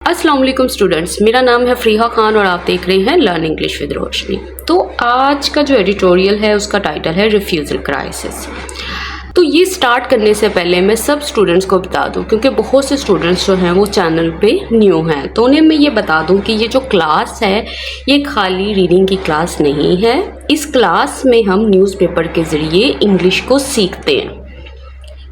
अस्सलाम वालेकुम स्टूडेंट्स, मेरा नाम है फ़रीहा खान और आप देख रहे हैं लर्न इंग्लिश विद रोशनी। तो आज का जो एडिटोरियल है उसका टाइटल है रिफ्यूज़ल क्राइसिस। तो ये स्टार्ट करने से पहले मैं सब स्टूडेंट्स को बता दूं, क्योंकि बहुत से स्टूडेंट्स जो हैं वो चैनल पे न्यू हैं, तो उन्हें मैं ये बता दूं कि ये जो क्लास है ये खाली रीडिंग की क्लास नहीं है। इस क्लास में हम न्यूज़पेपर के ज़रिए इंग्लिश को सीखते हैं।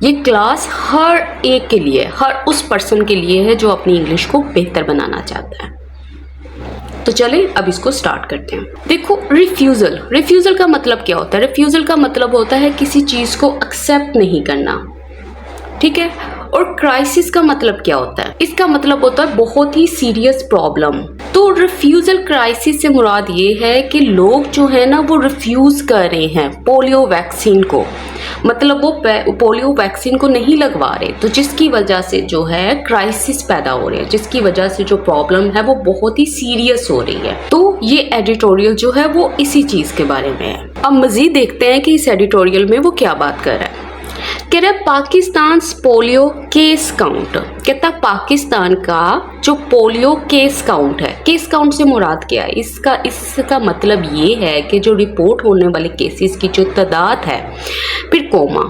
ये क्लास हर एक के लिए, हर उस पर्सन के लिए है जो अपनी इंग्लिश को बेहतर बनाना चाहता है। तो चलें अब इसको स्टार्ट करते हैं। देखो, रिफ्यूज़ल का मतलब क्या होता है? रिफ्यूज़ल का मतलब होता है किसी चीज़ को एक्सेप्ट नहीं करना, ठीक है। और क्राइसिस का मतलब क्या होता है? इसका मतलब होता है बहुत ही सीरियस प्रॉब्लम। तो रिफ्यूज़ल क्राइसिस से मुराद ये है कि लोग जो है ना वो रिफ्यूज़ कर रहे हैं पोलियो वैक्सीन को, मतलब वो पोलियो वैक्सीन को नहीं लगवा रहे, तो जिसकी वजह से जो है क्राइसिस पैदा हो रही है, जिसकी वजह से जो प्रॉब्लम है वो बहुत ही सीरियस हो रही है। तो ये एडिटोरियल जो है वो इसी चीज़ के बारे में है। अब मज़ीद देखते हैं कि इस एडिटोरियल में वो क्या बात कर रहा है। कह रहा है पाकिस्तान पोलियो केस काउंट। कहता पाकिस्तान का जो पोलियो केस काउंट है, केस काउंट से मुराद क्या है? इसका मतलब ये है कि जो रिपोर्ट होने वाले केसेस की जो तादाद है। फिर कोमा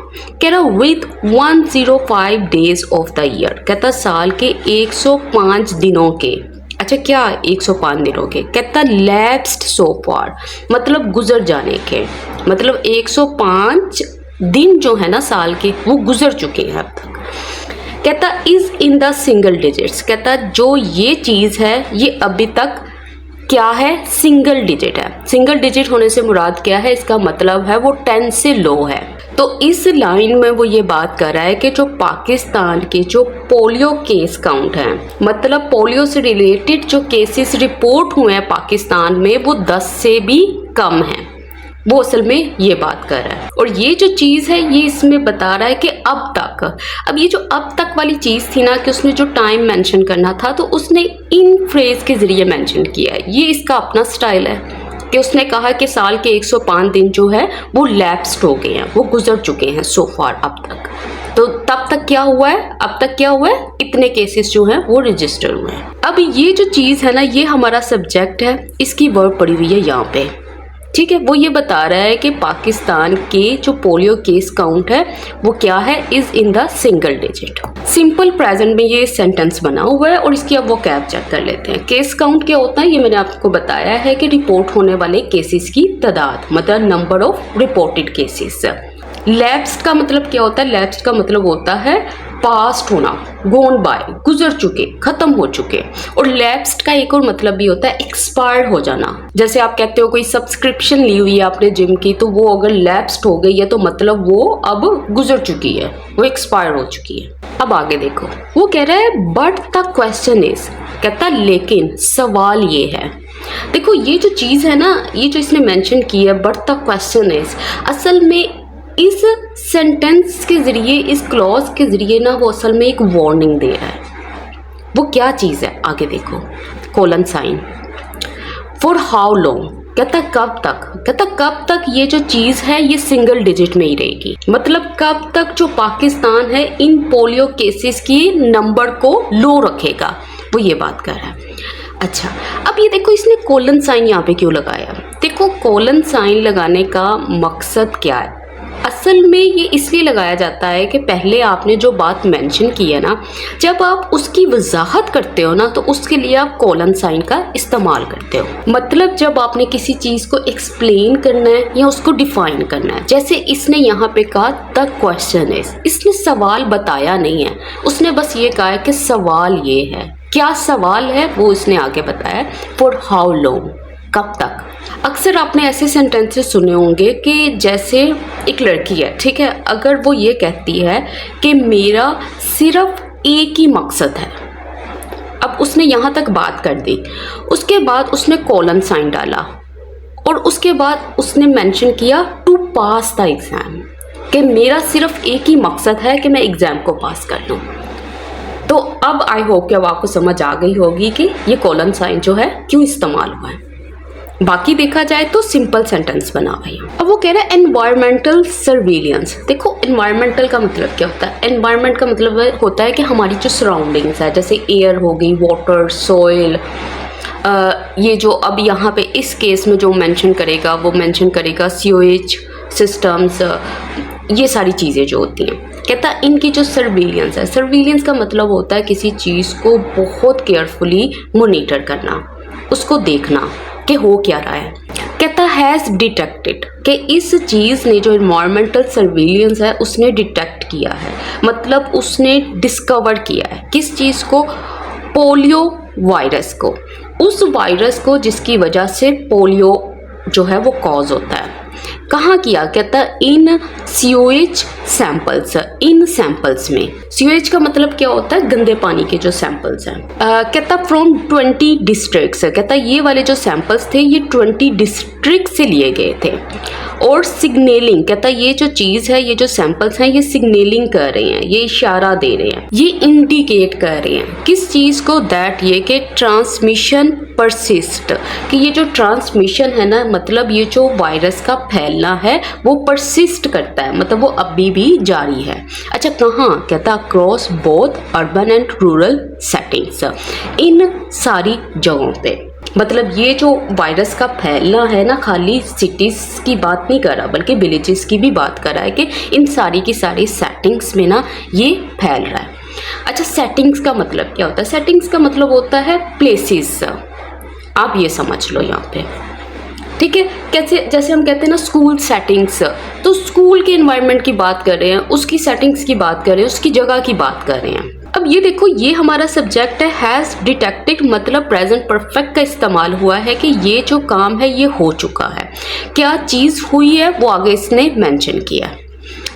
कह रहा with 105 days of the year. कहता साल के 105 दिनों के, अच्छा क्या 105 दिनों के, कहता लैप्स्ड सो फार, मतलब गुजर जाने के, मतलब 105 दिन जो है ना साल के वो गुजर चुके हैं अब तक। कहता is in the single digits. कहता जो ये चीज़ है ये अभी तक क्या है? सिंगल डिजिट है। सिंगल डिजिट होने से मुराद क्या है? इसका मतलब है वो 10 से लो है। तो इस लाइन में वो ये बात कर रहा है कि जो पाकिस्तान के जो पोलियो केस काउंट है, मतलब पोलियो से रिलेटेड जो केसेस रिपोर्ट हुए हैं पाकिस्तान में, वो 10 से भी कम है। वो असल में ये बात कर रहा है। और ये जो चीज़ है ये इसमें बता रहा है कि अब ये जो अब तक वाली चीज़ थी ना कि उसने जो टाइम मेंशन करना था तो उसने इन फ्रेज के ज़रिए मेंशन किया है। ये इसका अपना स्टाइल है कि उसने कहा कि साल के 105 दिन जो है वो लैप्स्ड हो गए हैं, वो गुजर चुके हैं सो फार अब तक। तो तब तक क्या हुआ है? अब तक क्या हुआ है? इतने केसेस जो हैं वो रजिस्टर हुए हैं। अब ये जो चीज़ है ना ये हमारा सब्जेक्ट है, इसकी वर्ड पड़ी हुई है यहाँ पे, ठीक है। वो ये बता रहा है कि पाकिस्तान के जो पोलियो केस काउंट है वो क्या है? Is in the single digit. Simple present में ये सेंटेंस बना हुआ है और इसकी अब वो कैप चेक कर लेते हैं। केस काउंट क्या होता है? ये मैंने आपको बताया है कि रिपोर्ट होने वाले केसेस की तादाद, मतलब number of reported cases. Lapsed का मतलब क्या होता है? लैप्स्ड का मतलब होता है पास्ट होना, गोन बाय, गुजर चुके, खत्म हो चुके। और लैप्स्ड का एक और मतलब भी होता है एक्सपायर्ड हो जाना। जैसे आप कहते हो कोई सब्सक्रिप्शन ली हुई है आपने जिम की, तो वो अगर लैप्स्ड हो गई है तो मतलब वो अब गुजर चुकी है, वो एक्सपायर हो चुकी है। अब आगे देखो, वो कह रहा है बट द क्वेश्चन इज, कहता लेकिन सवाल ये है। देखो ये जो चीज़ है ना, ये जो इसने मेंशन की है बट द क्वेश्चन इज, असल में इस सेंटेंस के ज़रिए, इस क्लॉज के ज़रिए ना वो असल में एक वार्निंग दे रहा है। वो क्या चीज़ है? आगे देखो, colon sign. For how long, कहता कब तक। कहता कब तक ये जो चीज़ है ये सिंगल डिजिट में ही रहेगी, मतलब कब तक जो पाकिस्तान है इन पोलियो केसेस की नंबर को लो रखेगा, वो ये बात कर रहा है। अच्छा, अब ये देखो इसने कोलन साइन यहाँ पे क्यों लगाया? देखो कोलन साइन लगाने का मकसद क्या है? असल में ये इसलिए लगाया जाता है कि पहले आपने जो बात मेंशन की है ना, जब आप उसकी वजाहत करते हो ना तो उसके लिए आप कोलन साइन का इस्तेमाल करते हो। मतलब जब आपने किसी चीज़ को एक्सप्लेन करना है या उसको डिफाइन करना है, जैसे इसने यहाँ पे कहा द क्वेश्चन इज, इसने सवाल बताया नहीं है, उसने बस ये कहा है कि सवाल ये है। क्या सवाल है वो इसने आगे बताया, फॉर हाउ लॉन्ग, कब तक। अक्सर आपने ऐसे सेंटेंसेस सुने होंगे कि जैसे एक लड़की है, ठीक है, अगर वो ये कहती है कि मेरा सिर्फ एक ही मकसद है, अब उसने यहाँ तक बात कर दी, उसके बाद उसने कोलन साइन डाला और उसके बाद उसने मेंशन किया टू पास द एग्ज़ाम, कि मेरा सिर्फ एक ही मकसद है कि मैं एग्ज़ाम को पास कर लूँ। तो अब आई होप कि अब आपको समझ आ गई होगी कि ये कोलन साइन जो है क्यों इस्तेमाल हुआ है। बाकी देखा जाए तो सिंपल सेंटेंस बना हुआ है। अब वो कह रहा है एनवायरमेंटल सर्विलियंस। देखो एनवायरमेंटल का मतलब क्या होता है? एनवायरमेंट का मतलब होता है कि हमारी जो सराउंडिंग्स है, जैसे एयर हो गई, वाटर, सॉइल, ये जो अब यहाँ पे इस केस में जो मेंशन करेगा वो मेंशन करेगा सीवेज सिस्टम्स, ये सारी चीज़ें जो होती हैं। कहता है इनकी जो सर्विलियंस है, सर्विलियंस का मतलब होता है किसी चीज़ को बहुत केयरफुली मॉनिटर करना, उसको देखना कि हो क्या रहा है। कहता हैज़ डिटेक्टेड कि इस चीज़ ने, जो इन्वायरमेंटल सर्विलियंस है उसने डिटेक्ट किया है, मतलब उसने डिस्कवर किया है किस चीज़ को? पोलियो वायरस को, उस वायरस को जिसकी वजह से पोलियो जो है वो कॉज होता है। कहाँ किया? कहता है इन सीवेज सैंपल्स, इन सैंपल्स में। सीवेज का मतलब क्या होता है? गंदे पानी के जो सैंपल्स हैं। कहता फ्रॉम 20 डिस्ट्रिक्ट्स, कहता ये वाले जो सैंपल्स थे ये 20 डिस्ट्रिक्ट से लिए गए थे। और सिग्नलिंग, कहता ये जो चीज़ है, ये जो सैंपल्स हैं ये सिग्नलिंग कर रहे हैं, ये इशारा दे रहे हैं, ये इंडिकेट कर रहे हैं किस चीज़ को? दैट ये कि ट्रांसमिशन परसिस्ट, कि ये जो ट्रांसमिशन है ना, मतलब ये जो वायरस का फैलना है वो परसिस्ट करता है, मतलब वो अभी भी जारी है। अच्छा कहाँ? कहता across both urban and rural settings, इन सारी जगहों पे। मतलब ये जो वायरस का फैलना है ना, खाली सिटीज़ की बात नहीं कर रहा बल्कि विलेजेस की भी बात कर रहा है कि इन सारी की सारी सेटिंग्स में ना ये फैल रहा है। अच्छा सेटिंग्स का मतलब क्या होता है? सेटिंग्स का मतलब होता है प्लेसेस, आप ये समझ लो यहाँ पे, ठीक है। कैसे? जैसे हम कहते हैं ना स्कूल सेटिंग्स, तो स्कूल के एनवायरनमेंट की बात कर रहे हैं, उसकी सेटिंग्स की बात कर रहे हैं, उसकी जगह की बात कर रहे हैं। अब ये देखो, ये हमारा सब्जेक्ट है हैज़ डिटेक्टेड, मतलब प्रेजेंट परफेक्ट का इस्तेमाल हुआ है कि ये जो काम है ये हो चुका है, क्या चीज़ हुई है वो आगे इसने मेंशन किया है।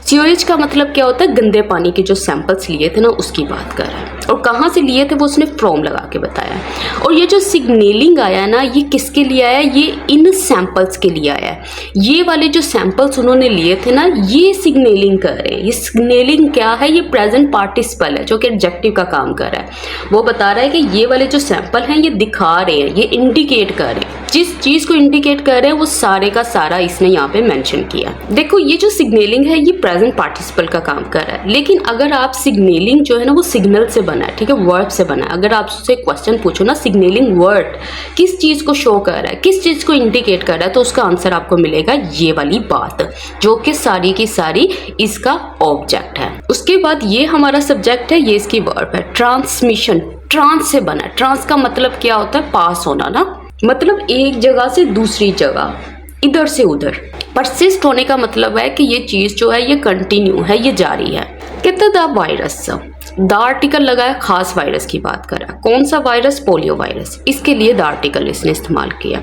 सीवेज का मतलब क्या होता है? गंदे पानी के जो सैंपल्स लिए थे ना उसकी बात कर रहा है, और कहाँ से लिए थे वो उसने फ्रॉम लगा के बताया। और ये जो सिग्नलिंग आया ना, ये किसके लिए आया? ये इन सैंपल्स के लिए आया है। ये वाले जो सैंपल्स उन्होंने लिए थे ना, ये सिग्नलिंग कर रहे हैं। ये सिग्नलिंग क्या है? ये प्रेजेंट पार्टिसिपल है जो कि एडजेक्टिव का काम कर रहा है। वो बता रहा है कि ये वाले जो सैंपल हैं ये दिखा रहे हैं, ये इंडिकेट कर रहे हैं, जिस चीज़ को इंडिकेट कर रहे हैं वो सारे का सारा इसने यहाँ पे मेंशन किया। देखो ये जो सिग्नलिंग है ये प्रेजेंट पार्टिसिपल का काम कर रहा है, लेकिन अगर आप सिग्नलिंग जो है ना वो सिग्नल से बना है, ठीक है, वर्ड से बना है। अगर आप उससे क्वेश्चन पूछो ना सिग्नलिंग वर्ड किस चीज़ को शो कर रहा है, किस चीज़ को इंडिकेट कर रहा है, तो उसका आंसर आपको मिलेगा ये वाली बात, जो कि सारी की सारी इसका ऑब्जेक्ट है। उसके बाद ये हमारा सब्जेक्ट है, ये इसकी वर्ब है। ट्रांसमिशन, ट्रांस से बना है। ट्रांस का मतलब क्या होता है? पास होना ना, मतलब एक जगह से दूसरी जगह, इधर से उधर। परसिस्ट होने का मतलब है कि ये चीज़ जो है ये कंटिन्यू है, ये जारी है। कहते द वायरस, द आर्टिकल लगा है, खास वायरस की बात कर रहा है। कौन सा वायरस? Polio virus. इसके लिए द आर्टिकल इसने इस्तेमाल किया।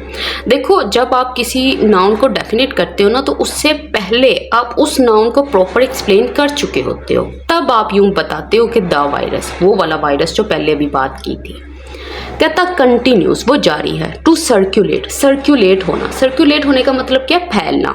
देखो जब आप किसी नाउन को डेफिनेट करते हो ना, तो उससे पहले आप उस नाउन को प्रॉपर एक्सप्लेन कर चुके होते हो, तब आप यूं बताते हो कि द वायरस, वो वाला वायरस जो पहले अभी बात की थी। कहता कंटिन्यूस, वो जारी है। टू सर्कुलेट, सर्कुलेट होना, सर्कुलेट होने का मतलब क्या? फैलना।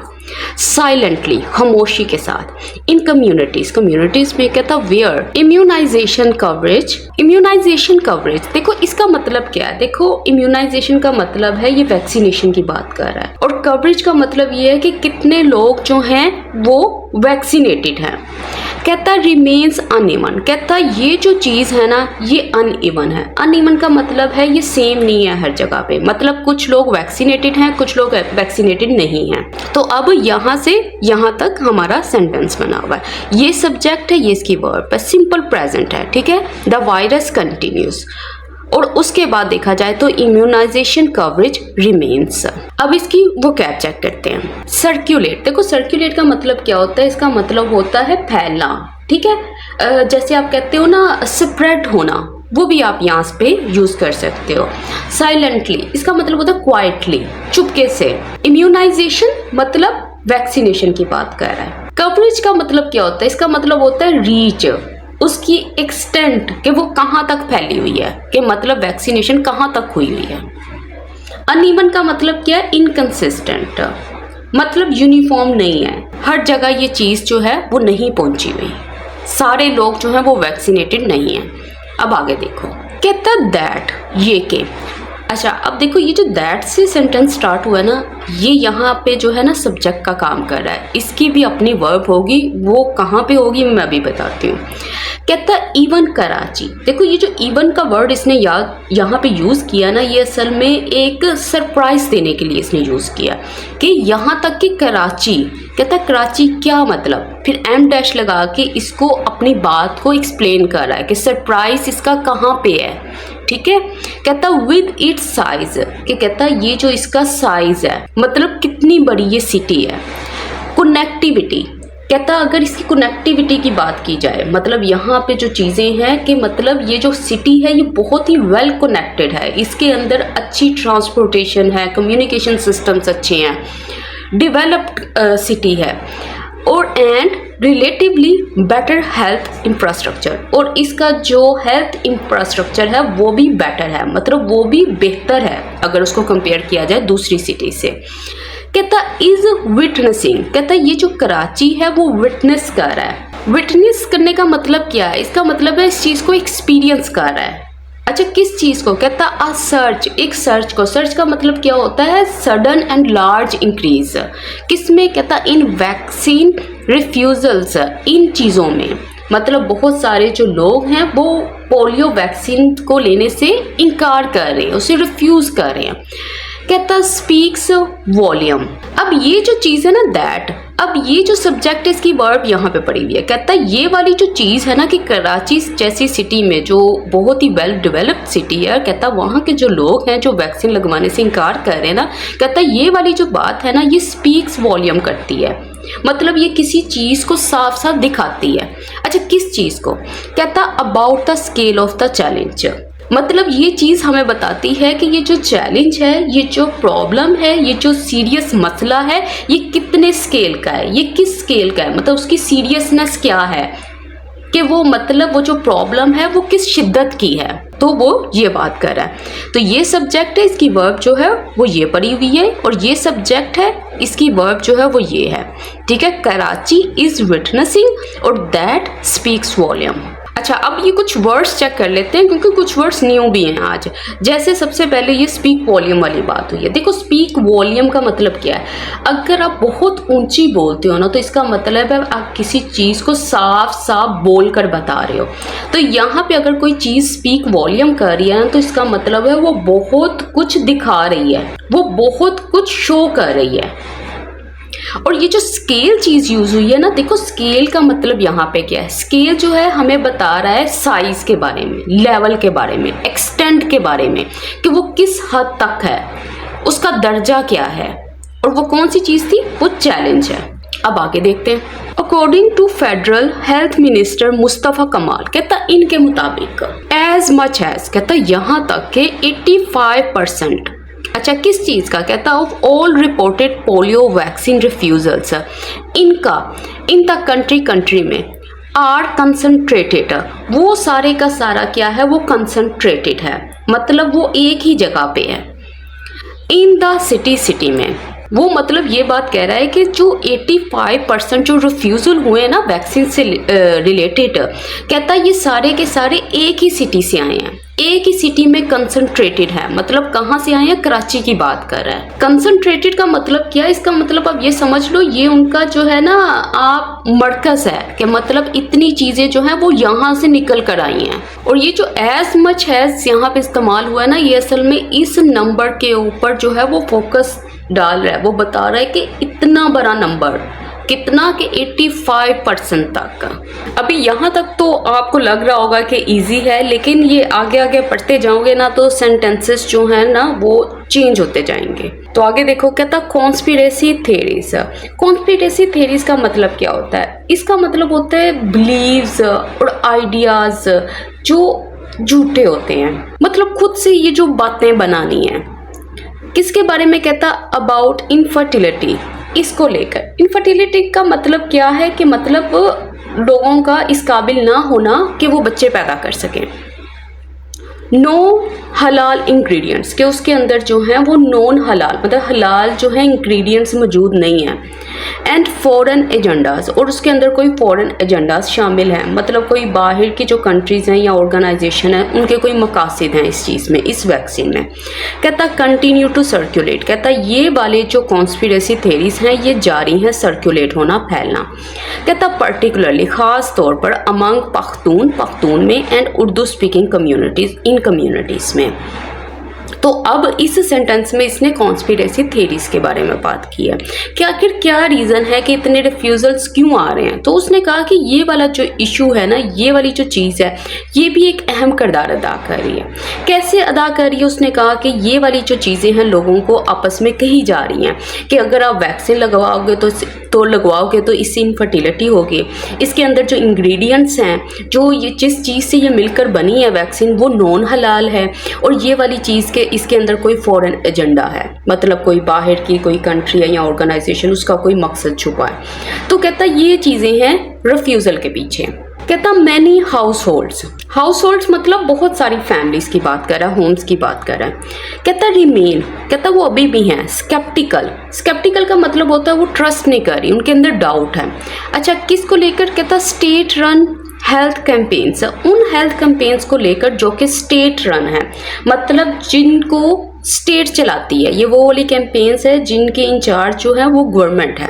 साइलेंटली, खामोशी के साथ। इन कम्युनिटीज, कम्युनिटीज में कहता where immunisation coverage, immunisation coverage. देखो इसका मतलब क्या है? देखो इम्यूनाइजेशन का मतलब है ये वैक्सीनेशन की बात कर रहा है, और कवरेज का मतलब ये है कि कितने लोग जो हैं वो वैक्सीनेटेड हैं। कहता रिमेन्स अनइवन, कहता ये जो चीज़ है ना ये अनइवन है। अनइवन का मतलब है ये सेम नहीं है हर जगह पे, मतलब कुछ लोग वैक्सीनेटेड हैं, कुछ लोग वैक्सीनेटेड नहीं हैं। तो अब यहाँ से यहाँ तक हमारा सेंटेंस बना हुआ है। ये सब्जेक्ट है, ये इसकी वर्ब है, सिंपल प्रेजेंट है, ठीक है। द वायरस कंटिन्यूस, और उसके बाद देखा जाए तो इम्यूनाइजेशन कवरेज रिमेन्स। अब इसकी वो कैप चेक करते हैं। सर्कुलेट, देखो सर्कुलेट का मतलब क्या होता है? इसका मतलब होता है फैलना, ठीक है। जैसे आप कहते हो ना स्प्रेड होना, वो भी आप यहाँ पे यूज कर सकते हो। साइलेंटली, इसका मतलब होता है क्वाइटली, चुपके से। इम्यूनाइजेशन मतलब वैक्सीनेशन की बात कर रहा है। कवरेज का मतलब क्या होता है? इसका मतलब होता है रीच, उसकी एक्सटेंट, कि वो कहाँ तक फैली हुई है, कि मतलब वैक्सीनेशन कहाँ तक हुई हुई है। अनइवन का मतलब क्या है? इनकंसिस्टेंट, मतलब यूनिफॉर्म नहीं है, हर जगह ये चीज़ जो है वो नहीं पहुंची हुई, सारे लोग जो हैं वो वैक्सीनेटेड नहीं हैं। अब आगे देखो, कहता दैट, ये के। अच्छा, अब देखो ये जो दैट से सेंटेंस स्टार्ट हुआ है ना, ये यहाँ पे जो है ना सब्जेक्ट का काम कर रहा है। इसकी भी अपनी वर्ब होगी, वो कहाँ पे होगी मैं अभी बताती हूँ। कहता इवन कराची। देखो ये जो इवन का वर्ड इसने यहाँ पे यूज़ किया ना, ये असल में एक सरप्राइज़ देने के लिए इसने यूज़ किया कि यहाँ तक कि कराची। कहता कराची क्या मतलब, फिर एम डैश लगा के इसको अपनी बात को एक्सप्लेन कर रहा है कि सरप्राइज इसका कहाँ पे है। ठीक है, कहता विद इट्स साइज, कि कहता ये जो इसका साइज है मतलब कितनी बड़ी ये सिटी है। कनेक्टिविटी, कहता अगर इसकी कनेक्टिविटी की बात की जाए, मतलब यहाँ पे जो चीज़ें हैं कि मतलब ये जो सिटी है ये बहुत ही वेल कनेक्टेड है, इसके अंदर अच्छी ट्रांसपोर्टेशन है, कम्युनिकेशन सिस्टम्स अच्छे हैं, डेवलप्ड सिटी है, और and relatively better health infrastructure, और इसका जो हेल्थ इंफ्रास्ट्रक्चर है वो भी बेटर है, मतलब वो भी बेहतर है अगर उसको कंपेयर किया जाए दूसरी सिटी से। कहता इज विटनेसिंग, कहता ये जो कराची है वो विटनेस कर रहा है। विटनेस करने का मतलब क्या है, इसका मतलब है इस चीज़ को एक्सपीरियंस कर रहा है। अच्छा, किस चीज़ को, कहता अ सर्च, एक सर्च को। सर्च का मतलब क्या होता है, सडन एंड लार्ज इंक्रीज। किसमें, कहता इन वैक्सीन रिफ्यूजल्स, इन चीज़ों में, मतलब बहुत सारे जो लोग हैं वो पोलियो वैक्सीन को लेने से इनकार कर रहे हैं, उसे रिफ्यूज़ कर रहे हैं। कहता स्पीक्स वॉल्यूम। अब ये जो चीज़ है ना दैट, अब ये जो सब्जेक्ट है इसकी वर्ब यहाँ पे पड़ी हुई है। कहता ये वाली जो चीज़ है ना कि कराची जैसी सिटी में जो बहुत ही वेल डेवलप्ड सिटी है, कहता वहाँ के जो लोग हैं जो वैक्सीन लगवाने से इनकार कर रहे हैं ना, कहता ये वाली जो बात है ना ये स्पीक्स वॉल्यूम करती है, मतलब ये किसी चीज़ को साफ साफ दिखाती है। अच्छा, किस चीज़ को, कहता about the scale of the challenge, मतलब ये चीज़ हमें बताती है कि ये जो चैलेंज है, ये जो प्रॉब्लम है, ये जो सीरियस मसला है, ये कितने स्केल का है, ये किस स्केल का है, मतलब उसकी सीरियसनेस क्या है, कि वो मतलब वो जो प्रॉब्लम है वो किस शिद्दत की है, तो वो ये बात कर रहा है। तो ये सब्जेक्ट है, इसकी वर्ब जो है वो ये पड़ी हुई है, और ये सब्जेक्ट है, इसकी वर्ब जो है वो ये है। ठीक है, कराची इज विटनेसिंग और दैट स्पीक्स वॉल्यूम। अच्छा, अब ये कुछ वर्ड्स चेक कर लेते हैं क्योंकि कुछ वर्ड्स न्यू भी हैं आज। जैसे सबसे पहले ये स्पीक वॉल्यूम वाली बात हुई है। देखो स्पीक वॉल्यूम का मतलब क्या है, अगर आप बहुत ऊंची बोलते हो ना तो इसका मतलब है आप किसी चीज़ को साफ साफ बोल कर बता रहे हो। तो यहाँ पे अगर कोई चीज़ स्पीक वॉल्यूम कर रही है ना तो इसका मतलब है वो बहुत कुछ दिखा रही है, वो बहुत कुछ शो कर रही है। और ये जो स्केल चीज़ यूज़ हुई है ना, देखो स्केल का मतलब यहाँ पे क्या है, स्केल जो है हमें बता रहा है साइज़ के बारे में, लेवल के बारे में, एक्सटेंट के बारे में, कि वो किस हद तक है, उसका दर्जा क्या है, और वो कौन सी चीज़ थी, वो चैलेंज है। अब आगे देखते हैं। According to federal health minister Mustafa Kamal, कहता इनके मुताबिक एज मच एज, कहता यहाँ तक के 85%। अच्छा, किस चीज़ का, कहता of all reported polio vaccine refusals इनका इन द कंट्री में आर कंसनट्रेटेड, वो सारे का सारा क्या है, वो कंसनट्रेटेड है, मतलब वो एक ही जगह पे है। इन द सिटी में, वो मतलब ये बात कह रहा है कि जो 85% जो रिफ्यूज़ल हुए हैं ना वैक्सीन से रिलेटेड, कहता ये सारे के सारे एक ही सिटी से आए हैं, एक ही सिटी में कंसंट्रेटेड है। मतलब कहाँ से आए हैं, कराची की बात कर रहा है। कंसंट्रेटेड का मतलब क्या है, इसका मतलब आप ये समझ लो ये उनका जो है ना आप मरकज़ है, कि मतलब इतनी चीज़ें जो हैं वो यहाँ से निकल कर आई हैं। और ये जो एज मच हैज़ यहाँ पे इस्तेमाल हुआ है ना, ये असल में इस नंबर के ऊपर जो है वो फोकस डाल रहा है, वो बता रहा है कि इतना बड़ा नंबर, कितना कि 85% तक। अभी यहाँ तक तो आपको लग रहा होगा कि इजी है, लेकिन ये आगे आगे पढ़ते जाओगे ना तो सेंटेंसेस जो हैं ना वो चेंज होते जाएंगे। तो आगे देखो, कहता कॉन्स्पिरेसी थेरीज। कॉन्स्पिरेसी थेरीज का मतलब क्या होता है, इसका मतलब होता है बिलीव्स और आइडियाज़ जो झूठे होते हैं, मतलब खुद से ये जो बातें बनानी है। किसके बारे में, कहता अबाउट इनफर्टिलिटी, इसको लेकर। इनफर्टिलिटी का मतलब क्या है कि मतलब लोगों का इस काबिल ना होना कि वो बच्चे पैदा कर सकें। नो हलाल इंग्रेडिएंट्स, कि उसके अंदर जो है वो नॉन हलाल मतलब हलाल जो है इंग्रेडिएंट्स मौजूद नहीं है। एंड फॉरेन एजेंडाज, और उसके अंदर कोई फॉरेन एजेंडाज शामिल हैं, मतलब कोई बाहर की जो कंट्रीज़ हैं या ऑर्गेनाइजेशन है उनके कोई मकासद हैं इस चीज़ में, इस वैक्सीन में। कहता कंटिन्यू टू सर्कुलेट, कहता ये वाले जो कॉन्स्पिरेसी थेरीज हैं ये जारी हैं सर्कुलेट होना, फैलना। कहता पर्टिकुलरली ख़ास तौर पर अमंग पख्तून में and Urdu speaking communities, in communities में। तो अब इस सेंटेंस में इसने कॉन्स्पिरेसी थेरीज के बारे में बात की है कि आखिर क्या रीज़न है कि इतने रिफ्यूज़ल्स क्यों आ रहे हैं। तो उसने कहा कि ये वाला जो इशू है ना, ये वाली जो चीज़ है ये भी एक अहम किरदार अदा कर रही है। कैसे अदा कर रही है? उसने कहा कि ये वाली जो चीज़ें हैं लोगों को आपस में कही जा रही हैं कि अगर आप वैक्सीन लगवाओगे तो इससे इनफर्टिलिटी होगी। इसके अंदर जो इंग्रेडिएंट्स हैं, जो ये जिस चीज़ से ये मिलकर बनी है वैक्सीन, वो नॉन हलाल है, और ये वाली चीज़ के इसके अंदर कोई फॉरेन एजेंडा है, मतलब कोई बाहर की कोई कंट्री है या ऑर्गेनाइजेशन, उसका कोई मकसद छुपा है। तो कहता ये चीज़ें हैं रिफ्यूज़ल के पीछे। कहता मैनी हाउस होल्ड्स मतलब बहुत सारी फैमिलीज की बात कर रहा है, होम्स की बात कर रहा है। कहता रिमेन, कहता वो अभी भी हैं स्केप्टिकल का मतलब होता है वो ट्रस्ट नहीं कर रही, उनके अंदर डाउट है। अच्छा, किसको लेकर? कहता स्टेट रन हेल्थ कैंपेन्स, उन हेल्थ कैंपेन्स को लेकर जो कि स्टेट रन है, मतलब जिनको स्टेट चलाती है, ये वो वाली कैंपेन्स है जिनके इंचार्ज जो है वो गवर्नमेंट है।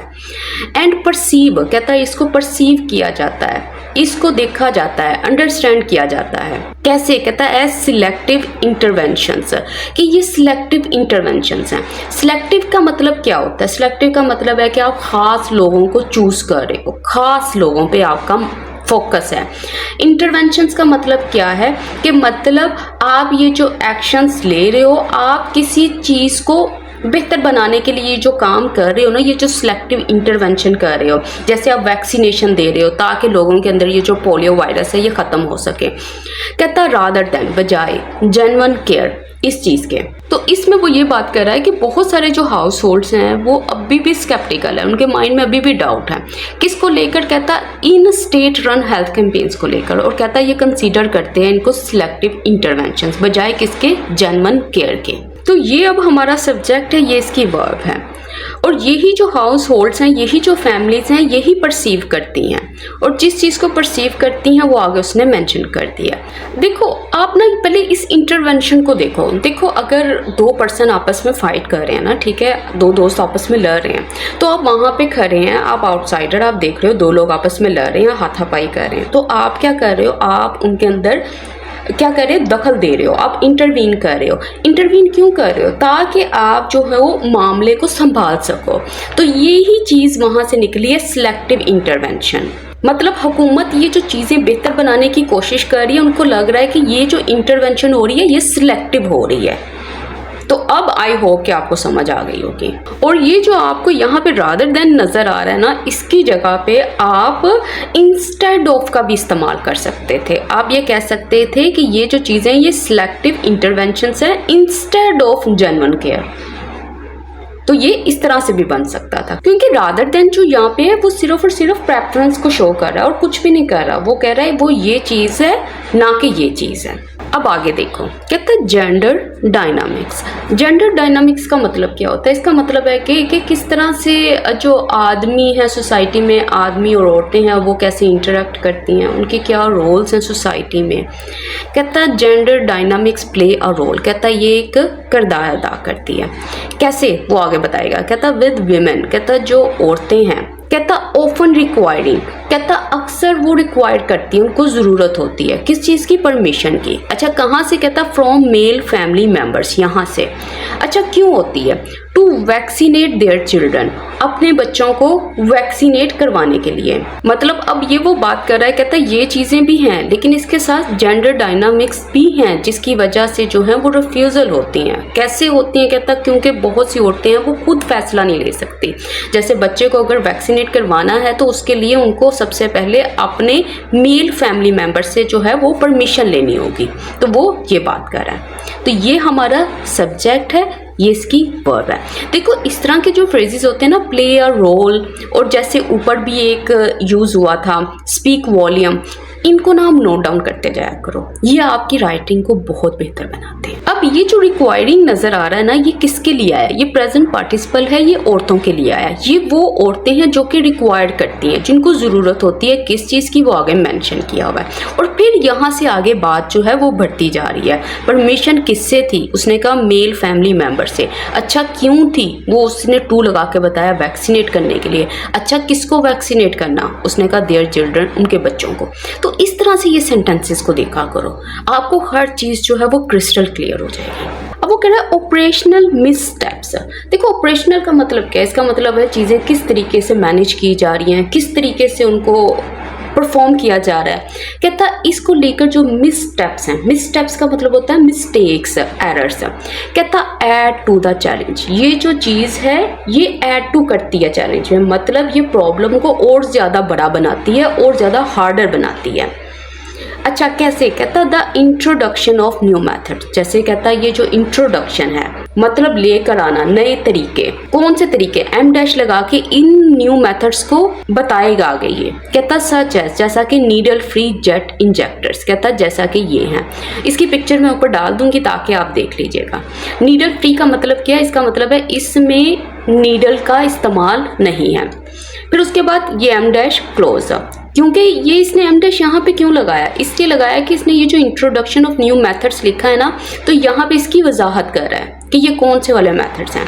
एंड परसीव, कहता है इसको परसीव किया जाता है, इसको देखा जाता है, अंडरस्टैंड किया जाता है। कैसे? कहता है एज सिलेक्टिव इंटरवेंशंस, कि ये सिलेक्टिव इंटरवेंशंस हैं। सिलेक्टिव का मतलब क्या होता है? सिलेक्टिव का मतलब है कि आप ख़ास लोगों को चूज़ कर रहे हो, ख़ास लोगों पे आपका फोकस है। इंटरवेंशंस का मतलब क्या है कि मतलब आप ये जो एक्शंस ले रहे हो, आप किसी चीज़ को बेहतर बनाने के लिए जो काम कर रहे हो ना, ये जो सिलेक्टिव इंटरवेंशन कर रहे हो, जैसे आप वैक्सीनेशन दे रहे हो ताकि लोगों के अंदर ये जो पोलियो वायरस है ये ख़त्म हो सके। कहता रादर दैन, बजाय जेन्युइन केयर इस चीज़ के। तो इसमें वो ये बात कर रहा है कि बहुत सारे जो हाउस होल्ड्स हैं वो अभी भी स्केप्टिकल है, उनके माइंड में अभी भी डाउट है। किसको लेकर? कहता इन स्टेट रन हेल्थ कैंपेन्स को लेकर, और कहता ये कंसीडर करते हैं इनको सिलेक्टिव इंटरवेंशंस बजाय किसके? जेन्युइन केयर के। तो ये अब हमारा सब्जेक्ट है, ये इसकी वर्ब है, और यही जो हाउस होल्ड्स हैं, यही जो फैमिलीज हैं, यही परसीव करती हैं, और जिस चीज़ को परसीव करती हैं वो आगे उसने मेंशन कर दिया। देखो आप ना पहले इस इंटरवेंशन को देखो अगर दो पर्सन आपस में फाइट कर रहे हैं ना, ठीक है, दो दोस्त आपस में लड़ रहे हैं, तो आप वहाँ पे खड़े हैं, आप आउटसाइडर, आप देख रहे हो दो लोग आपस में लड़ रहे हैं, हाथापाई कर रहे हैं, तो आप क्या कर रहे हो? आप उनके अंदर क्या कर रहे हो? दखल दे रहे हो, आप इंटरवीन कर रहे हो। इंटरवीन क्यों कर रहे हो? ताकि आप जो है वो मामले को संभाल सको। तो यही चीज़ वहाँ से निकली है सिलेक्टिव इंटरवेंशन। मतलब हुकूमत ये जो चीज़ें बेहतर बनाने की कोशिश कर रही है, उनको लग रहा है कि ये जो इंटरवेंशन हो रही है ये सिलेक्टिव हो रही है। तो अब आई होप कि आपको समझ आ गई होगी। और ये जो आपको यहाँ पे रादर देन नज़र आ रहा है ना, इसकी जगह पे आप इंस्टेड ऑफ का भी इस्तेमाल कर सकते थे। आप ये कह सकते थे कि ये जो चीज़ें ये सिलेक्टिव इंटरवेंशंस हैं इंस्टेड ऑफ जेन्युइन केयर। तो ये इस तरह से भी बन सकता था, क्योंकि रादर देन जो यहाँ पे है वो सिर्फ और सिर्फ प्रेफरेंस को शो कर रहा है और कुछ भी नहीं कर रहा। वो कह रहा है वो ये चीज़ है ना कि ये चीज़ है। अब आगे देखो, कहता है जेंडर डायनामिक्स। जेंडर डायनामिक्स का मतलब क्या होता है? इसका मतलब है कि किस तरह से जो आदमी है सोसाइटी में, आदमी और औरतें हैं वो कैसे इंटरेक्ट करती हैं, उनके क्या रोल्स हैं सोसाइटी में। कहता है gender dynamics play a role, कहता है ये एक किरदार अदा करती है। कैसे? वो आगे बताएगा। कहता विद वीमेन, कहता जो औरतें हैं, कहता ओपन रिक्वायरिंग, कहता अक्सर वो रिक्वायर करती है, उनको ज़रूरत होती है किस चीज़ की? परमिशन की। अच्छा कहाँ से? कहता फ्रॉम मेल फैमिली मेम्बर्स, यहाँ से। अच्छा क्यों होती है? टू वैक्सीनेट देयर चिल्ड्रन, अपने बच्चों को वैक्सीनेट करवाने के लिए। मतलब अब ये वो बात कर रहा है, कहता है ये चीज़ें भी हैं लेकिन इसके साथ जेंडर डायनामिक्स भी हैं जिसकी वजह से जो है वो रिफ्यूज़ल होती हैं। कैसे होती हैं? कहता क्योंकि बहुत सी औरतें हैं वो खुद फैसला नहीं ले सकती। जैसे बच्चे को अगर वैक्सीनेट करवाना है तो उसके लिए उनको सबसे पहले अपने मेल फैमिली मेम्बर से जो है वो परमिशन लेनी होगी। तो वो ये बात कर रहा है। तो ये हमारा सब्जेक्ट है, ये इसकी वर्ब है। देखो इस तरह के जो फ्रेजेस होते हैं ना, प्ले अ रोल, और जैसे ऊपर भी एक यूज़ हुआ था स्पीक वॉल्यूम, इनको ना हम नोट डाउन करते जाया करो, ये आपकी राइटिंग को बहुत बेहतर बनाते हैं। अब ये जो रिक्वायरिंग नजर आ रहा है ना, ये किसके लिए आया? ये प्रेजेंट पार्टिसिपल है, ये औरतों के लिए आया। ये वो औरतें हैं जो कि रिक्वायर्ड करती हैं, जिनको ज़रूरत होती है किस चीज़ की, वो आगे मेंशन किया हुआ है। और फिर यहाँ से आगे बात जो है वो बढ़ती जा रही है। परमिशन किससे थी? उसने कहा मेल फैमिली मेम्बर से। अच्छा क्यों थी? वो उसने टू लगा के बताया, वैक्सीनेट करने के लिए। अच्छा किसको वैक्सीनेट करना? उसने कहा देयर चिल्ड्रन, उनके बच्चों को। तो इस तरह से ये सेंटेंसेस को देखा करो, आपको हर चीज़ जो है वो क्रिस्टल क्लियर हो जाएगी। अब वो कह रहा है ऑपरेशनल मिसस्टेप्स। देखो ऑपरेशनल का मतलब क्या है? इसका मतलब है चीज़ें किस तरीके से मैनेज की जा रही हैं, किस तरीके से उनको परफॉर्म किया जा रहा है। कहता इसको लेकर जो मिसस्टेप्स हैं, मिसस्टेप्स का मतलब होता है मिस्टेक्स, एरर्स। कहता ऐड टू द चैलेंज, ये जो चीज़ है ये ऐड टू करती है चैलेंज में, मतलब ये प्रॉब्लम को और ज़्यादा बड़ा बनाती है और ज़्यादा हार्डर बनाती है। अच्छा कैसे? कहता the introduction of new method. जैसे कहता ये जो इंट्रोडक्शन है मतलब लेकर आना नए तरीके। कौन से तरीके? एम डैश लगा के इन न्यू मेथड्स को बताएगा आगे ये। कहता सच है, जैसा कि नीडल फ्री जेट इंजेक्टर्स। कहता जैसा कि ये हैं, इसकी पिक्चर मैं ऊपर डाल दूंगी ताकि आप देख लीजिएगा। नीडल फ्री का मतलब क्या है? इसका मतलब है इसमें नीडल का इस्तेमाल नहीं है। फिर उसके बाद ये एम डैश क्लोज, क्योंकि ये इसने एम डैश यहाँ पे क्यों लगाया? इसलिए लगाया कि इसने ये जो इंट्रोडक्शन ऑफ न्यू मेथड्स लिखा है ना, तो यहाँ पे इसकी वजाहत कर रहा है कि ये कौन से वाले मेथड्स हैं।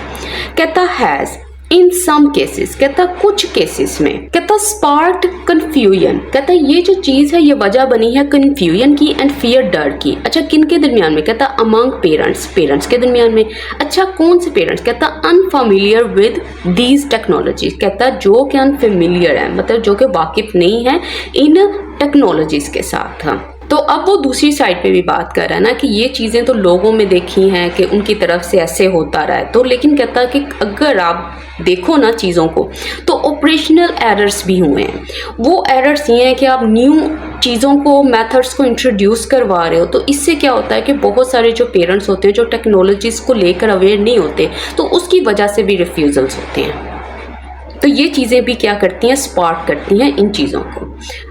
कहता हैज़ इन सम केसेस, कहता कुछ केसेस में, कहता स्पार्क्ड कन्फ्यूजन। कहता ये जो चीज़ है ये वजह बनी है कन्फ्यूजन की एंड फियर, डर की। अच्छा किन के दरमियान में? कहता अमंग पेरेंट्स, पेरेंट्स के दरमियान में। अच्छा कौन से पेरेंट्स? कहता अनफेमिलियर विद दीज टेक्नोलॉजीज। कहता जो कि अनफेमिलियर है, मतलब जो कि वाकिफ नहीं है इन टेक्नोलॉजीज के साथ। तो अब वो दूसरी साइड पे भी बात कर रहा है ना कि ये चीज़ें तो लोगों में देखी हैं कि उनकी तरफ से ऐसे होता रहा है, तो लेकिन कहता है कि अगर आप देखो ना चीज़ों को तो ऑपरेशनल एरर्स भी हुए हैं। वो एरर्स ये हैं कि आप न्यू चीज़ों को, मेथड्स को इंट्रोड्यूस करवा रहे हो, तो इससे क्या होता है कि बहुत सारे जो पेरेंट्स होते हैं जो टेक्नोलॉजीज़ को लेकर अवेयर नहीं होते, तो उसकी वजह से भी रिफ्यूज़ल्स होते हैं। तो ये चीज़ें भी क्या करती हैं? स्पार्क करती हैं इन चीज़ों को।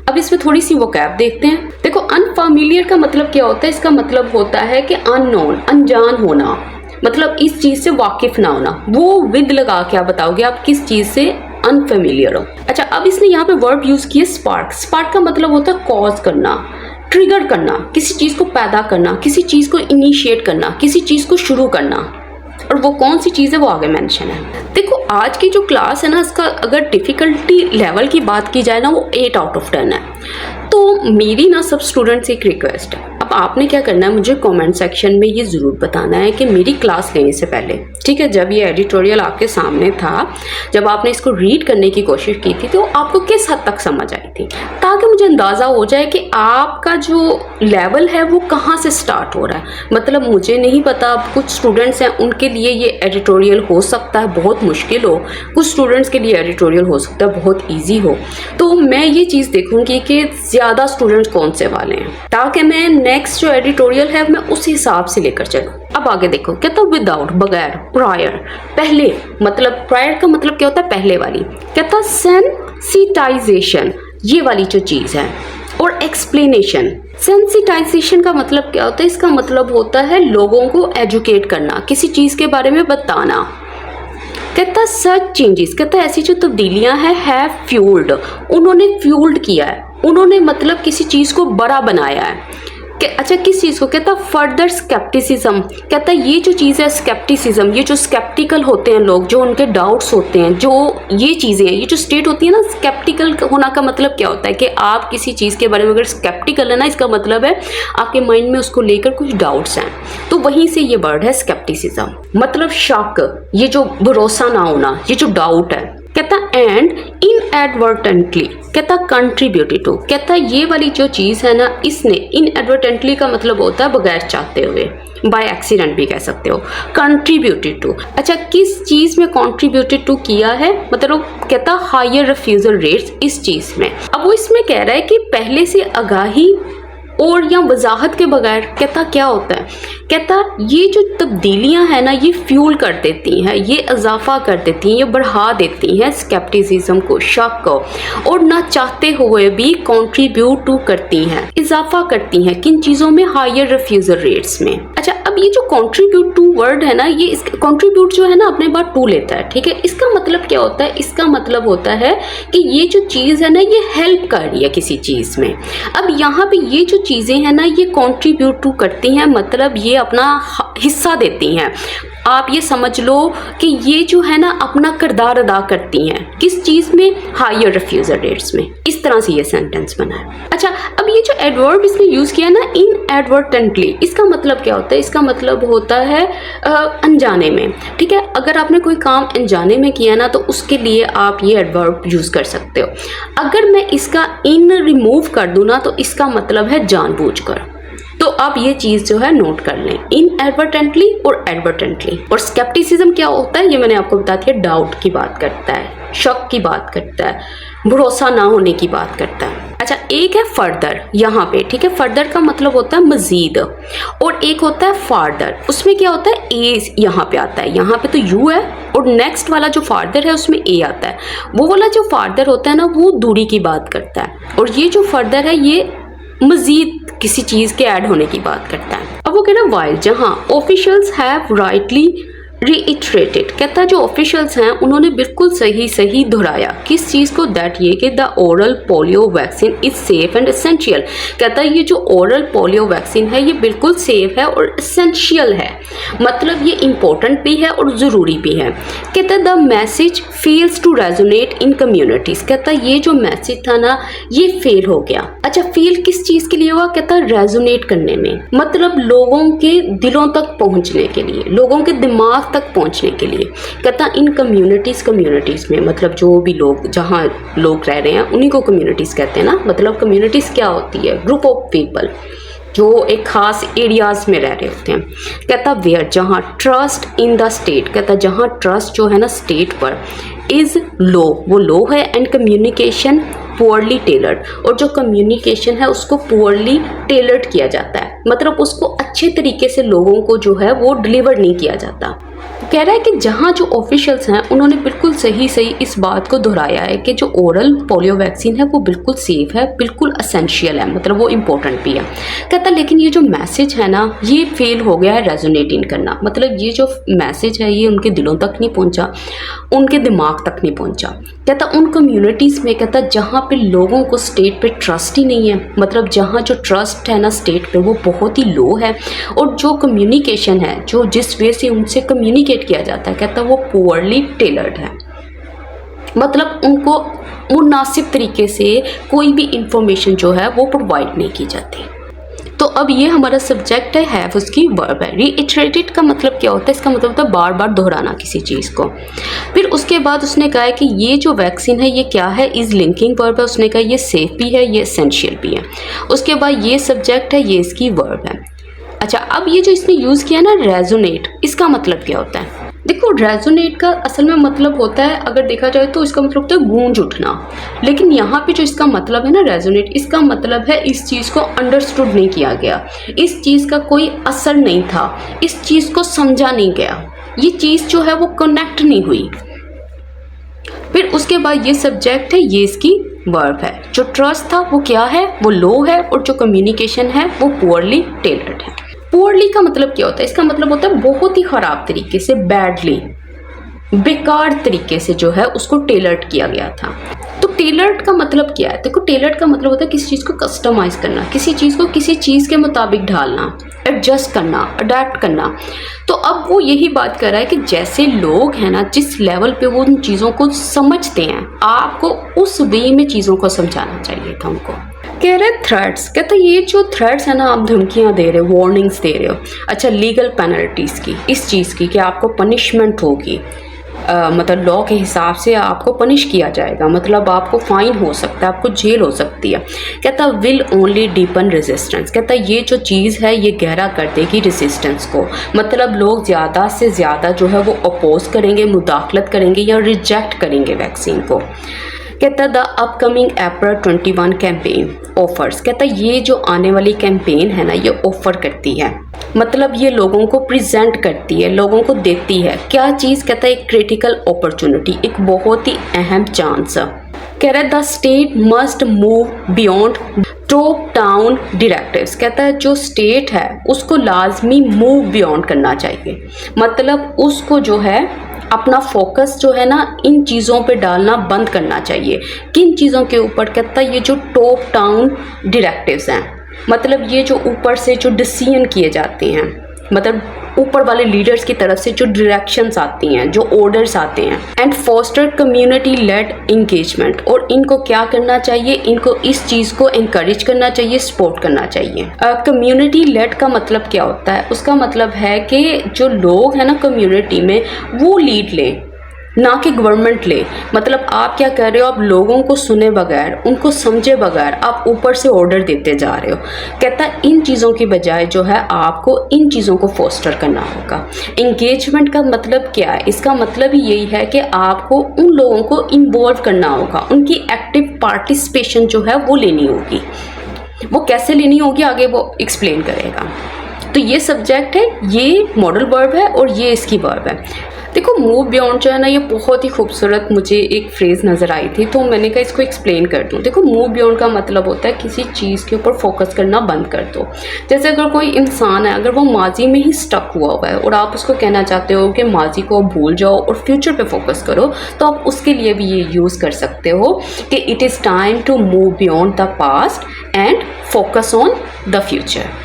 अब इसमें थोड़ी सी वोकैब देखते हैं। देखो अनफेमिलियर का मतलब क्या होता है? इसका मतलब होता है कि अननोन, अनजान होना, मतलब इस चीज़ से वाकिफ ना होना। वो विद लगा के आप बताओगे आप किस चीज़ से अनफेमिलियर हो। अच्छा अब इसने यहाँ पे वर्ब यूज़ किया स्पार्क। स्पार्क का मतलब होता है कॉज करना, ट्रिगर करना, किसी चीज़ को पैदा करना, किसी चीज़ को इनिशिएट करना, किसी चीज़ को शुरू करना। और वो कौन सी चीज़ है वो आगे मेंशन है। देखो आज की जो क्लास है ना, इसका अगर डिफ़िकल्टी लेवल की बात की जाए ना, वो 8 आउट ऑफ 10 है। तो मेरी ना सब स्टूडेंट्स एक रिक्वेस्ट है, अब आपने क्या करना है, मुझे कमेंट सेक्शन में ये ज़रूर बताना है कि मेरी क्लास लेने से पहले, ठीक है, जब ये एडिटोरियल आपके सामने था, जब आपने इसको रीड करने की कोशिश की थी, तो आपको किस हद तक समझ आई थी, ताकि मुझे अंदाज़ा हो जाए कि आपका जो लेवल है वो कहाँ से स्टार्ट हो रहा है। मतलब मुझे नहीं पता, कुछ स्टूडेंट्स हैं उनके लिए ये एडिटोरियल हो सकता है बहुत मुश्किल हो, कुछ स्टूडेंट्स के लिए एडिटोरियल हो सकता है बहुत ईजी हो। तो मैं ये चीज़ देखूंगी कि ज़्यादा स्टूडेंट्स कौन से वाले हैं, ताकि मैं नेक्स्ट जो एडिटोरियल है मैं उस हिसाब से लेकर चलूँ। अब आगे देखो, कहता विदाउट, बगैर, प्रायर, पहले, मतलब प्रायर का मतलब क्या होता है, पहले वाली। कहता सेंसिटाइजेशन, ये वाली जो चीज़ है, और एक्सप्लेनेशन। सेंसिटाइजेशन का मतलब क्या होता है? इसका मतलब होता है लोगों को एजुकेट करना, किसी चीज़ के बारे में बताना। कहता सच चेंजेस, कहता ऐसी जो तब्दीलियां हैं है फ्यूल्ड, उन्होंने फ्यूल्ड किया है, उन्होंने मतलब किसी चीज़ को बड़ा बनाया है। अच्छा किस चीज़ को? कहता फर्दर स्केप्टिसिज्म। कहता ये जो चीज़ है स्केप्टिसिज्म, ये जो स्केप्टिकल होते हैं लोग, जो उनके डाउट्स होते हैं, जो ये चीज़ें हैं, ये जो स्टेट होती है ना, स्केप्टिकल होना का मतलब क्या होता है कि आप किसी चीज़ के बारे में अगर स्केप्टिकल है ना, इसका मतलब है आपके माइंड में उसको लेकर कुछ डाउट्स हैं, तो वहीं से ये वर्ड है स्केप्टिसिज्म। मतलब शक, ये जो भरोसा ना होना, ये जो डाउट है। कहता एंड इनएडवर्टेंटली, कहता कंट्रीब्यूटेड टू, कहता ये वाली जो चीज़ है ना, इसने, इनएडवर्टेंटली का मतलब होता है बगैर चाहते हुए, बाय एक्सीडेंट भी कह सकते हो, कंट्रीब्यूटेड टू। अच्छा किस चीज़ में कंट्रीब्यूटेड टू किया है? मतलब कहता हायर रिफ्यूजल रेट्स इस चीज़ में। अब वो इसमें कह रहा है कि पहले से आगाही और या वजाहत के बगैर कहता क्या होता है, कहता ये जो तब्दीलियां हैं ना ये फ्यूल कर देती हैं, ये इजाफा कर देती हैं, ये बढ़ा देती हैं स्केप्टिसिज्म को, शक को, और ना चाहते हुए भी कंट्रीब्यूट टू करती हैं, इजाफा करती हैं किन चीज़ों में, हायर रिफ्यूज़ल रेट्स में। अच्छा, अब ये जो कंट्रीब्यूट टू वर्ड है ना, ये कंट्रीब्यूट जो है ना अपने बाद टू लेता है, ठीक है। इसका मतलब क्या होता है, इसका मतलब होता है कि ये जो चीज़ है ना ये हेल्प कर रही है किसी चीज़ में। अब यहाँ पे ये जो चीज़ें हैं ना ये कंट्रीब्यूट टू करती हैं, मतलब ये अपना हिस्सा देती हैं। आप ये समझ लो कि ये जो है ना अपना किरदार अदा करती हैं, किस चीज़ में, हायर रिफ्यूज़ल रेट्स में। इस तरह से ये सेंटेंस बना है। अच्छा, अब ये जो एडवर्ब इसने यूज़ किया ना, इनएडवर्टेंटली, इसका मतलब क्या होता है, इसका मतलब होता है अनजाने में, ठीक है। अगर आपने कोई काम अनजाने में किया ना तो उसके लिए आप ये एडवर्ब यूज़ कर सकते हो। अगर मैं इसका इन रिमूव कर दूँ ना तो इसका मतलब है जानबूझकर। तो आप ये चीज़ जो है नोट कर लें, इनएडवर्टेंटली और एडवर्टेंटली। और स्केप्टिसिज्म क्या होता है ये मैंने आपको बता दिया, डाउट की बात करता है, शक की बात करता है, भरोसा ना होने की बात करता है। अच्छा, एक है फर्दर यहाँ पे, ठीक है। फर्दर का मतलब होता है मजीद, और एक होता है फार्दर, उसमें क्या होता है, ए यहाँ पे आता है। यहाँ पे तो यू है और नेक्स्ट वाला जो फार्दर है उसमें ए आता है। वो वाला जो फार्दर होता है ना वो दूरी की बात करता है, और ये जो फर्दर है ये मजीद किसी चीज़ के ऐड होने की बात करता है। अब वो कह रहा है वाइल, जहाँ ऑफिशियल्स हैव राइटली रीइटरेटेड, कहता है जो ऑफिशियल्स हैं उन्होंने बिल्कुल सही दोहराया किस चीज़ को, दैट ये कि the oral polio vaccine is safe and essential. कहता है ये जो ओरल पोलियो वैक्सीन है ये बिल्कुल सेफ है और एसेंशियल है, मतलब ये इम्पोर्टेंट भी है और ज़रूरी भी है। कहता है the message fails to resonate in communities, कहता है ये जो मैसेज था ना ये फेल हो गया। अच्छा, फेल किस चीज़ के लिए हुआ, कहता है रेजोनेट करने में, मतलब लोगों के दिलों तक पहुँचने के लिए, लोगों के दिमाग तक पहुंचने के लिए। कहता इन कम्युनिटीज़ में, मतलब जो भी लोग, जहाँ लोग रह रहे हैं उन्हीं को कम्युनिटीज़ कहते हैं ना। मतलब कम्युनिटीज़ क्या होती है, ग्रुप ऑफ पीपल जो एक खास एरियाज़ में रह रहे होते हैं। कहता वेयर, जहाँ ट्रस्ट इन द स्टेट, कहता जहाँ ट्रस्ट जो है ना स्टेट पर, इज़ लो, वो लो है, एंड कम्युनिकेशन पुअरली टेलर्ड, और जो कम्युनिकेशन है उसको पुअरली टेलर्ड किया जाता है, मतलब उसको अच्छे तरीके से लोगों को जो है वो डिलीवर नहीं किया जाता। कह रहा है कि जहाँ जो ऑफिशियल्स हैं उन्होंने बिल्कुल सही इस बात को दोहराया है कि जो ओरल पोलियो वैक्सीन है वो बिल्कुल सेफ है, बिल्कुल एसेंशियल है, मतलब वो इम्पोर्टेंट भी है। कहता लेकिन ये जो मैसेज है ना ये फेल हो गया है रेजोनेट इन करना, मतलब ये जो मैसेज है ये उनके दिलों तक नहीं पहुँचा, उनके दिमाग तक नहीं पहुँचा। कहता उन कम्युनिटीज़ में, कहता जहाँ पे लोगों को स्टेट पे ट्रस्ट ही नहीं है, मतलब जहाँ जो ट्रस्ट है ना स्टेट पे वो बहुत ही लो है, और जो कम्युनिकेशन है, जो जिस वे से उनसे कम्युनिकेट किया जाता है, कहता वो पुअरली टेलर्ड है, मतलब उनको मुनासिब तरीके से कोई भी इंफॉर्मेशन जो है वो प्रोवाइड नहीं की जाती। तो अब ये हमारा सब्जेक्ट है उसकी वर्ब है। रीइटरेटेड का मतलब क्या होता है, इसका मतलब होता है बार बार दोहराना किसी चीज़ को। फिर उसके बाद उसने कहा है कि ये जो वैक्सीन है ये क्या है, इज लिंकिंग वर्ब है। उसने कहा ये सेफ भी है, ये एसेंशियल भी है। उसके बाद ये सब्जेक्ट है, ये इसकी वर्ब है। अच्छा, अब ये जो इसने यूज़ किया ना रेजोनेट, इसका मतलब क्या होता है, देखो रेजोनेट का असल में मतलब होता है, अगर देखा जाए तो इसका मतलब होता है गूंज उठना, लेकिन यहाँ पे जो इसका मतलब है ना रेजोनेट, इसका मतलब है इस चीज़ को अंडरस्टूड नहीं किया गया, इस चीज़ का कोई असर नहीं था, इस चीज़ को समझा नहीं गया, ये चीज़ जो है वो कनेक्ट नहीं हुई। फिर उसके बाद ये सब्जेक्ट है, ये इसकी वर्ब है। जो ट्रस्ट था वो क्या है, वो लो है, और जो कम्युनिकेशन है वो पुअरली टेलर्ड है। पुअरली का मतलब क्या होता है, इसका मतलब होता है बहुत ही ख़राब तरीके से, बैडली, बेकार तरीके से जो है उसको टेलर्ड किया गया था। तो टेलर्ड का मतलब क्या है, देखो टेलर्ड का मतलब होता है किसी चीज़ को कस्टमाइज़ करना, किसी चीज़ को किसी चीज़ के मुताबिक ढालना, एडजस्ट करना, अडेप्ट करना। तो अब वो यही बात कर रहा है कि जैसे लोग हैं ना, जिस लेवल पे वो उन चीज़ों को समझते हैं, आपको उस वे में चीज़ों को समझाना चाहिए था उनको। कह रहे थ्रेट्स, कहते ये जो थ्रेट्स है ना, आप धमकियाँ दे रहे हो, वार्निंग्स दे रहे हो। अच्छा, लीगल पेनल्टीज़ की, इस चीज़ की कि आपको पनिशमेंट होगी, मतलब लॉ के हिसाब से आपको पनिश किया जाएगा, मतलब आपको फ़ाइन हो सकता है, आपको जेल हो सकती है। कहता विल ओनली डीपन रेजिस्टेंस, कहता ये जो चीज़ है ये गहरा कर देगी रेजिस्टेंस को, मतलब लोग ज़्यादा से ज़्यादा जो है वो अपोज करेंगे, मुदाखलत करेंगे या रिजेक्ट करेंगे वैक्सीन को। कहता है the upcoming April 21 campaign offers, कहता है ये जो आने वाली कैंपेन है ना ये ऑफर करती है, मतलब ये लोगों को प्रेजेंट करती है, लोगों को देती है क्या चीज़, कहता है एक क्रिटिकल अपॉर्चुनिटी, एक बहुत ही अहम चांस। कह रहा है the state must move beyond top down directives, कहता है जो स्टेट है उसको लाजमी मूव बियॉन्ड करना चाहिए, मतलब उसको जो है अपना फोकस जो है ना इन चीज़ों पे डालना बंद करना चाहिए। किन चीज़ों के ऊपर, कहता है ये जो टॉप डाउन डायरेक्टिव्स हैं, मतलब ये जो ऊपर से जो डिसीजन किए जाते हैं, मतलब ऊपर वाले लीडर्स की तरफ से जो डायरेक्शंस आती हैं, जो ऑर्डर्स आते हैं। And foster community led engagement, और इनको क्या करना चाहिए, इनको इस चीज़ को इंकरेज करना चाहिए, सपोर्ट करना चाहिए। कम्युनिटी लेड का मतलब क्या होता है, उसका मतलब है कि जो लोग हैं ना कम्युनिटी में वो लीड लें, ना कि गवर्नमेंट ले। मतलब आप क्या कर रहे हो, आप लोगों को सुने बगैर, उनको समझे बगैर आप ऊपर से ऑर्डर देते जा रहे हो। कहता है इन चीज़ों की बजाय जो है आपको इन चीज़ों को फोस्टर करना होगा। इंगेजमेंट का मतलब क्या है, इसका मतलब ही यही है कि आपको उन लोगों को इन्वॉल्व करना होगा, उनकी एक्टिव पार्टिसिपेशन जो है वो लेनी होगी। वो कैसे लेनी होगी आगे वो एक्सप्लेन करेगा। तो ये सब्जेक्ट है, ये मॉडल वर्ब है और ये इसकी वर्ब है। देखो मूव बियॉन्ड जो है ना ये बहुत ही खूबसूरत मुझे एक फ्रेज़ नज़र आई थी, तो मैंने कहा इसको एक्सप्लेन कर दूँ। देखो मूव बियॉन्ड का मतलब होता है किसी चीज़ के ऊपर फोकस करना बंद कर दो। जैसे अगर कोई इंसान है, अगर वो माजी में ही स्टक हुआ है और आप उसको कहना चाहते हो कि माजी को भूल जाओ और फ्यूचर पे फोकस करो, तो आप उसके लिए भी ये यूज़ कर सकते हो कि it is time to move beyond the past and focus on the future.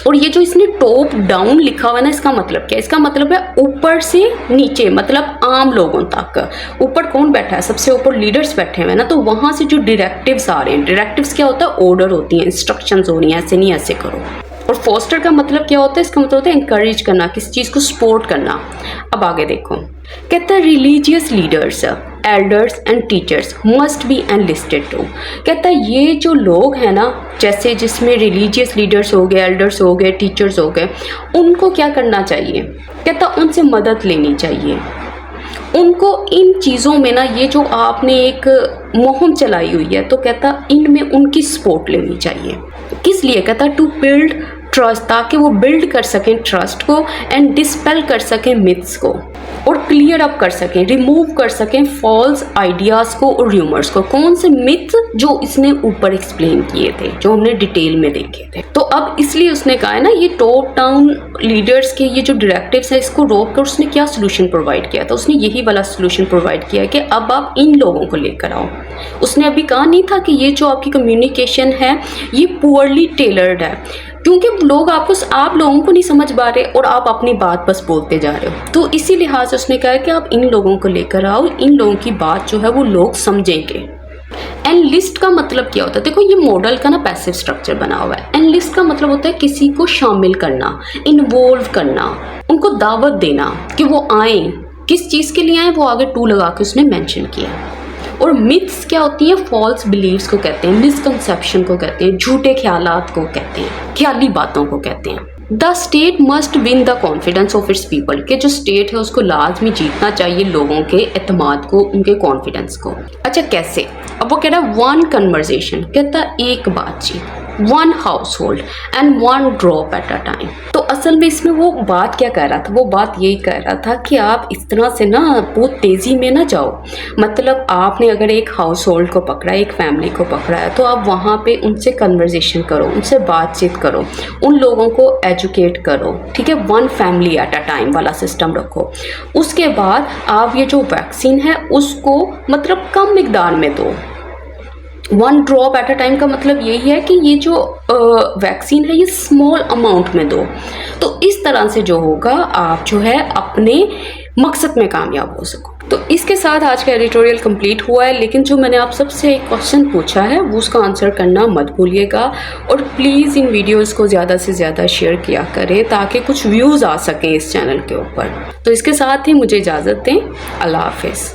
और ये जो इसने टॉप डाउन लिखा हुआ है ना, इसका मतलब क्या है, इसका मतलब है ऊपर से नीचे, मतलब आम लोगों तक। ऊपर कौन बैठा है, सबसे ऊपर लीडर्स बैठे हुए हैं ना, तो वहाँ से जो डायरेक्टिव्स आ रहे हैं, डायरेक्टिव्स क्या होता है, ऑर्डर होती हैं, इंस्ट्रक्शंस हो रही हैं, ऐसे नहीं ऐसे करो। और फोस्टर का मतलब क्या होता है, इसका मतलब होता है इंकरेज करना, किसी चीज़ को सपोर्ट करना। अब आगे देखो, कहता है religious leaders, elders and teachers must be enlisted too. कहता है ये जो लोग हैं ना, जैसे जिसमें रिलीजियस लीडर्स हो गए, एल्डर्स हो गए, टीचर्स हो गए, उनको क्या करना चाहिए, कहता उनसे मदद लेनी चाहिए। उनको इन चीज़ों में ना, ये जो आपने एक मुहिम चलाई हुई है, तो कहता इनमें उनकी सपोर्ट लेनी चाहिए। किस लिए, कहता टू बिल्ड ट्रस्ट, ताकि वो बिल्ड कर सकें ट्रस्ट को, एंड डिस्पेल कर सकें मिथ्स को, और क्लियर अप कर सकें, रिमूव कर सकें फॉल्स आइडियाज़ को और र्यूमर्स को। कौन से मिथ, जो इसने ऊपर एक्सप्लेन किए थे, जो हमने डिटेल में देखे थे। तो अब इसलिए उसने कहा है ना, ये टॉप डाउन लीडर्स के ये जो डायरेक्टिव्स है, इसको रोक कर उसने क्या सोल्यूशन प्रोवाइड किया था, उसने यही वाला सोल्यूशन प्रोवाइड किया कि अब आप इन लोगों को लेकर आओ। उसने अभी कहा नहीं था कि ये जो आपकी कम्युनिकेशन है ये पुअरली टेलर्ड है, क्योंकि लोग आप लोगों को नहीं समझ पा रहे और आप अपनी बात बस बोलते जा रहे हो। तो इसी लिहाज से उसने कहा कि आप इन लोगों को लेकर आओ, इन लोगों की बात जो है वो लोग समझेंगे। एनलिस्ट का मतलब क्या होता है, देखो ये मॉडल का ना पैसिव स्ट्रक्चर बना हुआ है। एनलिस्ट का मतलब होता है किसी को शामिल करना, इन्वॉल्व करना, उनको दावत देना कि वो आए। किस चीज़ के लिए आए, वो आगे टू लगा के उसने मेंशन किया। और मिथ्स क्या होती है, फॉल्स बिलीव्स को कहते हैं, मिसकंसेप्शन को कहते हैं, झूठे ख्यालात को कहते हैं, ख्याली बातों को कहते हैं। The state must win the confidence of its people, के जो स्टेट है उसको लाजमी जीतना चाहिए लोगों के एतमाद को, उनके कॉन्फिडेंस को। अच्छा कैसे, अब वो कह रहा है वन कन्वर्जेशन, कहता एक बातचीत, one house hold and one drop at a time. तो असल में इसमें वो बात क्या कह रहा था, वो बात यही कह रहा था कि आप इस तरह से ना बहुत तेज़ी में ना जाओ। मतलब आपने अगर एक हाउस होल्ड को पकड़ा है, एक फैमिली को पकड़ा है, तो आप वहाँ पे उनसे कन्वर्जेशन करो, उनसे बातचीत करो, उन लोगों को एजुकेट करो, ठीक है। One family at a time वाला सिस्टम रखो। उसके बाद आप ये जो वैक्सीन है उसको मतलब कम मिकदार में दो। One drop at a time का मतलब यही है कि ये जो वैक्सीन है ये स्मॉल अमाउंट में दो। तो इस तरह से जो होगा आप जो है अपने मकसद में कामयाब हो सको। तो इसके साथ आज का एडिटोरियल कंप्लीट हुआ है, लेकिन जो मैंने आप सबसे एक क्वेश्चन पूछा है वो उसका आंसर करना मत भूलिएगा। और प्लीज़ इन वीडियोस को ज़्यादा से ज़्यादा शेयर किया करें ताकि कुछ व्यूज़ आ सकें इस चैनल के ऊपर। तो इसके साथ ही मुझे इजाज़त दें। अल्लाह हाफिज़।